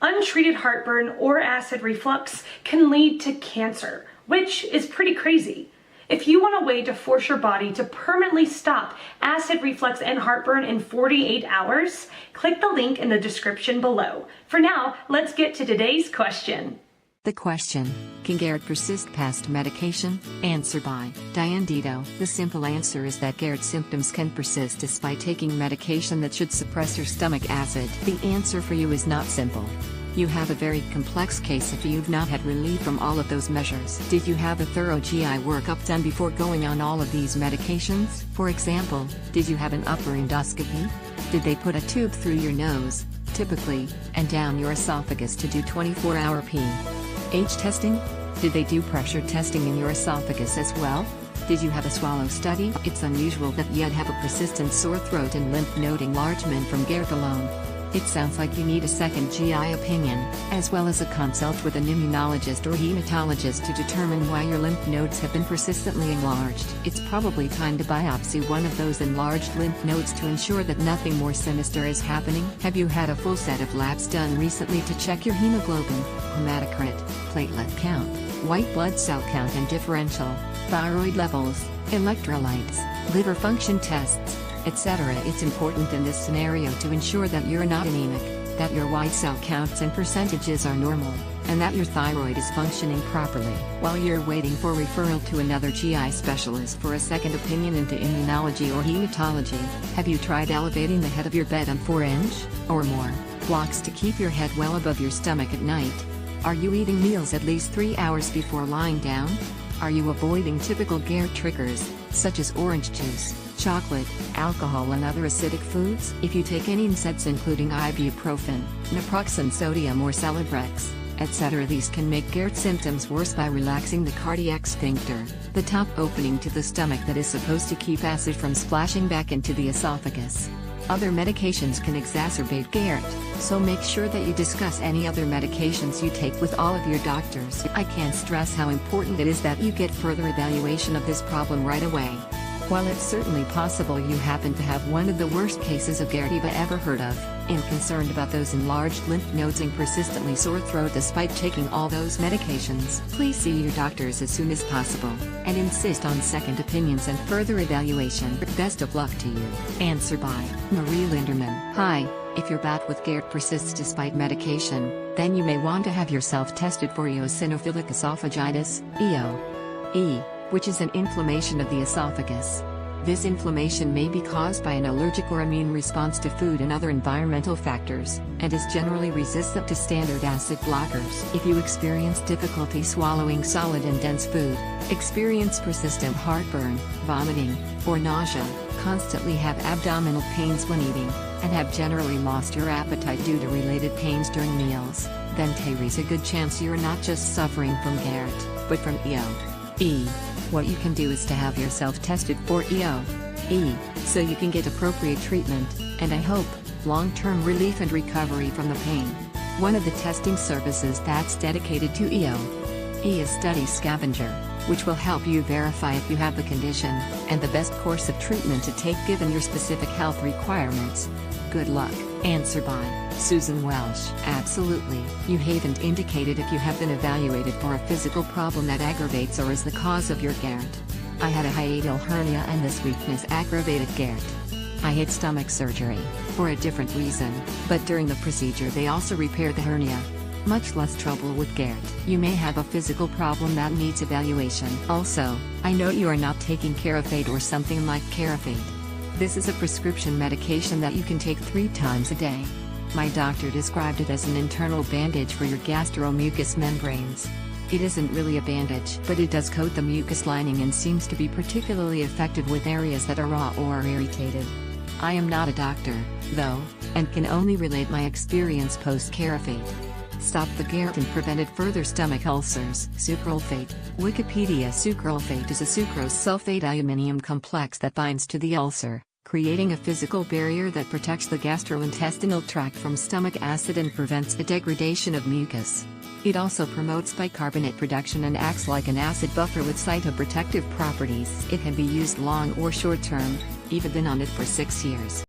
untreated heartburn or acid reflux can lead to cancer, which is pretty crazy. If you want a way to force your body to permanently stop acid reflux and heartburn in 48 hours, click the link in the description below. For now, let's get to today's question. The question: can Gerd persist past medication? Answer by Diane Dito. The simple answer is that Gerd symptoms can persist despite taking medication that should suppress your stomach acid. The answer for you is not simple. You have a very complex case if you've not had relief from all of those measures. Did you have a thorough GI workup done before going on all of these medications? For example, did you have an upper endoscopy? Did they put a tube through your nose, typically, and down your esophagus to do 24-hour pH testing? Did they do pressure testing in your esophagus as well? Did you have a swallow study? It's unusual that you'd have a persistent sore throat and lymph node enlargement from Gerd alone. It sounds like you need a second GI opinion, as well as a consult with an immunologist or hematologist to determine why your lymph nodes have been persistently enlarged. It's probably time to biopsy one of those enlarged lymph nodes to ensure that nothing more sinister is happening. Have you had a full set of labs done recently to check your hemoglobin, hematocrit, platelet count, white blood cell count and differential, thyroid levels, electrolytes, liver function tests, etc. It's important in this scenario to ensure that you're not anemic, that your white cell counts and percentages are normal, and that your thyroid is functioning properly. While you're waiting for referral to another GI specialist for a second opinion into immunology or hematology, have you tried elevating the head of your bed on 4-inch or more blocks to keep your head well above your stomach at night? Are you eating meals at least 3 hours before lying down? Are you avoiding typical Gerd triggers, such as orange juice, chocolate, alcohol and other acidic foods? If you take any NSAIDs including ibuprofen, naproxen sodium or Celebrex, etc., these can make Gerd symptoms worse by relaxing the cardiac sphincter, the top opening to the stomach that is supposed to keep acid from splashing back into the esophagus. Other medications can exacerbate Gerd, so make sure that you discuss any other medications you take with all of your doctors. I can't stress how important it is that you get further evaluation of this problem right away. While it's certainly possible you happen to have one of the worst cases of Gerd you've ever heard of, and concerned about those enlarged lymph nodes and persistently sore throat despite taking all those medications, please see your doctors as soon as possible, and insist on second opinions and further evaluation. Best of luck to you. Answer by Marie Linderman. Hi, if your bout with Gerd persists despite medication, then you may want to have yourself tested for eosinophilic esophagitis, EO, which is an inflammation of the esophagus. This inflammation may be caused by an allergic or immune response to food and other environmental factors, and is generally resistant to standard acid blockers. If you experience difficulty swallowing solid and dense food, experience persistent heartburn, vomiting, or nausea, constantly have abdominal pains when eating, and have generally lost your appetite due to related pains during meals, then there is a good chance you're not just suffering from Gerd, but from EO. What you can do is to have yourself tested for EO, so you can get appropriate treatment, and I hope, long-term relief and recovery from the pain. One of the testing services that's dedicated to EO is Study Scavenger, which will help you verify if you have the condition, and the best course of treatment to take given your specific health requirements. Good luck. Answer by Susan Welsh. Absolutely. You haven't indicated if you have been evaluated for a physical problem that aggravates or is the cause of your Gerd. I had a hiatal hernia and this weakness aggravated Gerd. I had stomach surgery, for a different reason, but during the procedure they also repaired the hernia. Much less trouble with Gerd. You may have a physical problem that needs evaluation. Also, I know you are not taking Carafate or something like Carafate. This is a prescription medication that you can take 3 times a day. My doctor described it as an internal bandage for your gastromucous membranes. It isn't really a bandage, but it does coat the mucus lining and seems to be particularly effective with areas that are raw or irritated. I am not a doctor, though, and can only relate my experience post-Carafate. Stop the Gerd and prevented further stomach ulcers. Sucralfate. Wikipedia. Sucralfate is a sucrose sulfate aluminium complex that binds to the ulcer, creating a physical barrier that protects the gastrointestinal tract from stomach acid and prevents the degradation of mucus. It also promotes bicarbonate production and acts like an acid buffer with cytoprotective properties. It can be used long or short term. Even been on it for 6 years.